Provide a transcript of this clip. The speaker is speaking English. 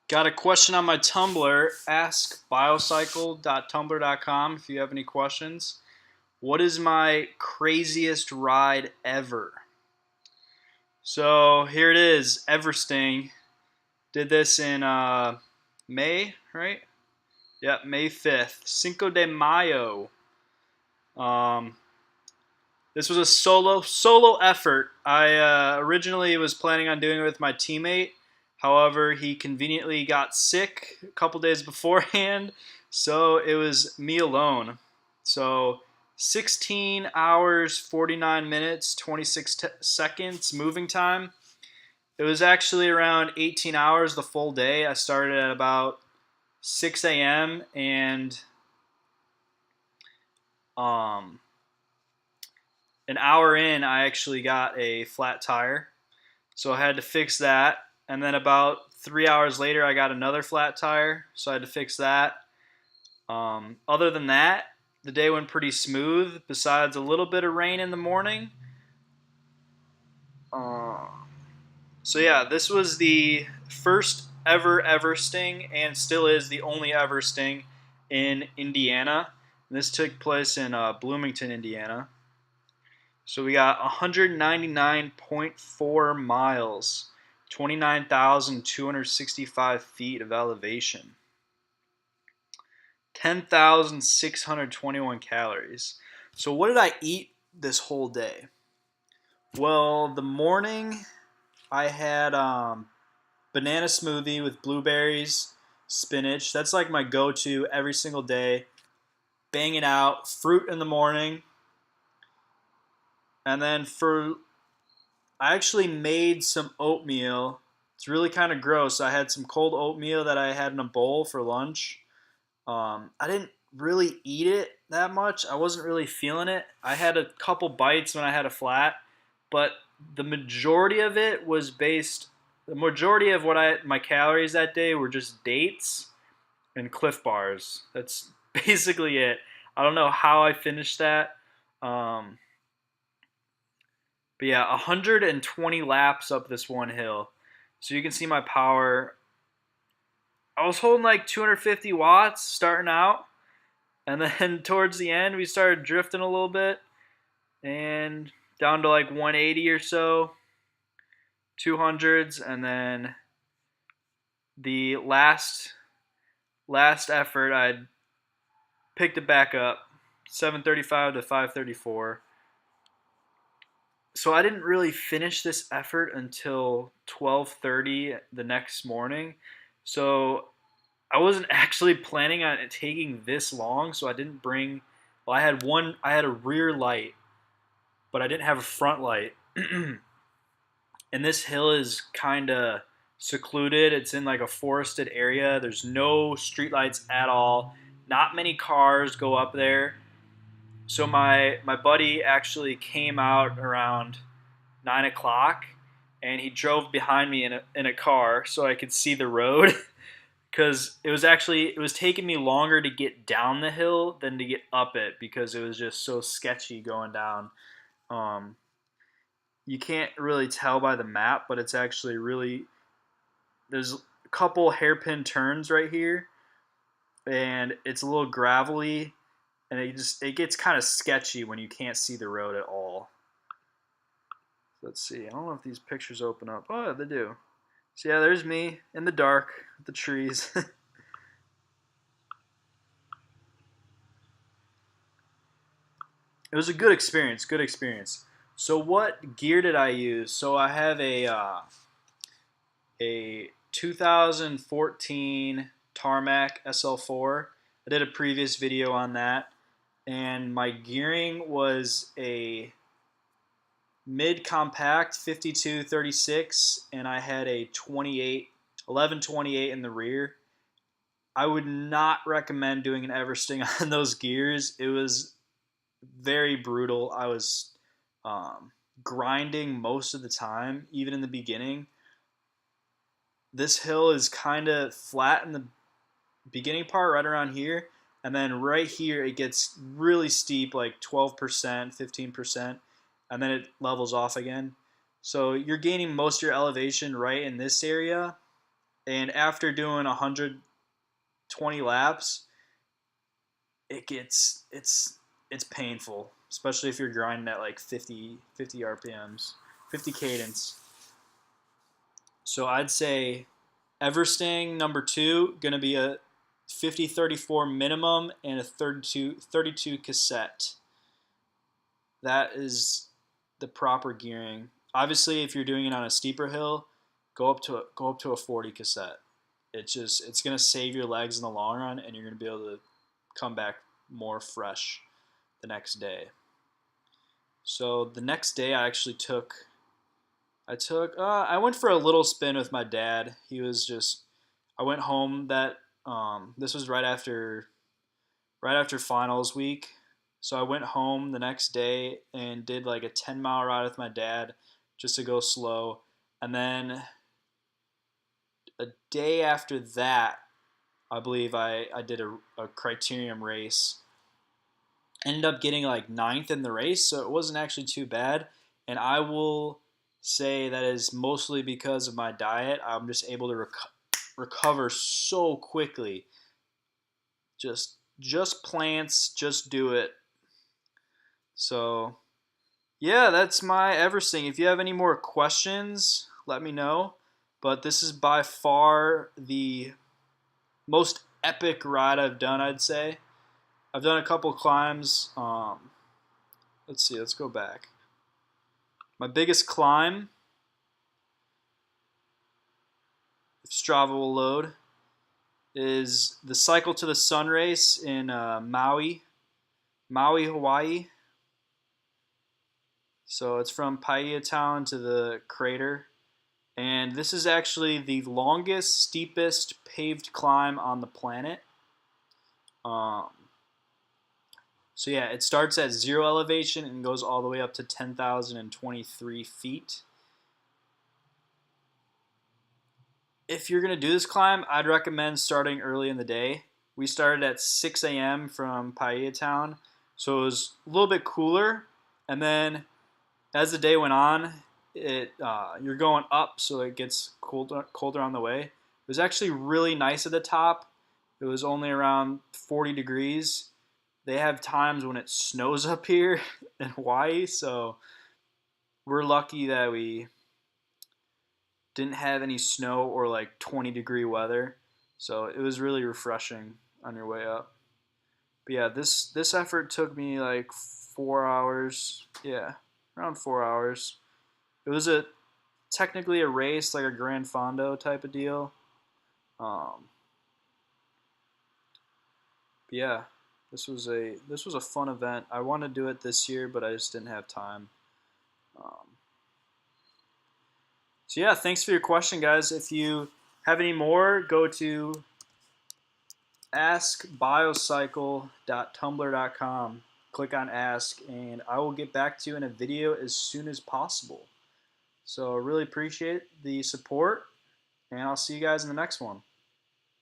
Got a question on my Tumblr, askbiocycle.tumblr.com if you have any questions. What is my craziest ride ever? So here it is, Everesting. Did this in May, right? Yep, May 5th. Cinco de Mayo. Um, this was a solo effort. I originally was planning on doing it with my teammate. However, he conveniently got sick a couple days beforehand, so it was me alone. So 16 hours, 49 minutes, 26 seconds moving time. It was actually around 18 hours the full day. I started at about 6 a.m. and um, an hour in, I actually got a flat tire. So I had to fix that. And then about 3 hours later, I got another flat tire. So I had to fix that. Other than that, the day went pretty smooth, besides a little bit of rain in the morning. Uh, so yeah, this was the first ever Everesting, and still is the only Everesting in Indiana. And this took place in Bloomington, Indiana. So we got 199.4 miles, 29,265 feet of elevation, 10,621 calories. So what did I eat this whole day? Well, the morning I had banana smoothie with blueberries, spinach. That's like my go-to every single day. Bang it out. Fruit in the morning. And then I actually made some oatmeal. It's really kind of gross. I had some cold oatmeal that I had in a bowl for lunch. I didn't really eat it that much. I wasn't really feeling it. I had a couple bites when I had a flat, but the majority of it was based. The majority of my calories that day were just dates and Cliff Bars. That's basically it. I don't know how I finished that. Um, but yeah, 120 laps up this one hill. So you can see my power. I was holding like 250 watts starting out. And then towards the end, we started drifting a little bit. And down to like 180 or so. 200s. And then the last effort, I picked it back up. 735 to 534. So I didn't really finish this effort until 12:30 the next morning. So I wasn't actually planning on it taking this long, so I didn't bring. Well, I had a rear light, but I didn't have a front light. And this hill is kind of secluded. It's in like a forested area. There's no streetlights at all. Not many cars go up there. So my buddy actually came out around 9 o'clock, and he drove behind me in a car so I could see the road. Because it was taking me longer to get down the hill than to get up it, because it was just so sketchy going down. Um, you can't really tell by the map, but it's actually really, there's a couple hairpin turns right here, and it's a little gravelly, and it gets kind of sketchy when you can't see the road at all. Let's see. I don't know if these pictures open up. Oh, they do. So yeah, there's me in the dark with the trees. It was a good experience. Good experience. So what gear did I use? So I have a 2014 Tarmac SL4. I did a previous video on that, and my gearing was a mid compact 5236, and I had a 1128 in the rear. I would not recommend doing an Everesting on those gears. It was very brutal. I was grinding most of the time, even in the beginning. This hill is kind of flat in the beginning part, right around here, and then right here it gets really steep, like 12%, 15%, and then it levels off again. So you're gaining most of your elevation right in this area, And after doing 120 laps, it's painful, especially if you're grinding at like 50 RPMs, 50 cadence. So I'd say Everesting number 2 gonna be a 50-34 minimum and a 32 cassette. That is the proper gearing. Obviously, if you're doing it on a steeper hill, go up to a 40 cassette. It's gonna save your legs in the long run, and you're gonna be able to come back more fresh the next day. So the next day, I went for a little spin with my dad. I went home this was right after finals week. So I went home the next day and did like a 10-mile ride with my dad just to go slow. And then a day after that, I believe I did a criterium race. Ended up getting like ninth in the race, so it wasn't actually too bad. And I will say that is mostly because of my diet. I'm just able to recover so quickly. Just plants, just do it. So yeah, that's my Everesting. If you have any more questions, let me know. But this is by far the most epic ride I've done, I'd say. I've done a couple climbs. Let's see, let's go back. My biggest climb, if Strava will load, is the Cycle to the Sun race in Maui, Hawaii. So it's from Paia Town to the crater. And this is actually the longest, steepest paved climb on the planet. Um, so yeah, it starts at 0 elevation and goes all the way up to 10,023 feet. If you're going to do this climb, I'd recommend starting early in the day. We started at 6 a.m. from Paia Town, so it was a little bit cooler. And then as the day went on, you're going up, so it gets colder on the way. It was actually really nice at the top. It was only around 40 degrees. They have times when it snows up here in Hawaii, so we're lucky that we didn't have any snow or like 20-degree weather. So it was really refreshing on your way up. But yeah, this effort took me like 4 hours. Yeah, around 4 hours. It was a technically a race, like a Grand Fondo type of deal. Um, but yeah, this was a fun event. I want to do it this year, but I just didn't have time. Um, so yeah, thanks for your question, guys. If you have any more, go to askbiocycle.tumblr.com. Click on ask, and I will get back to you in a video as soon as possible. So I really appreciate the support, and I'll see you guys in the next one.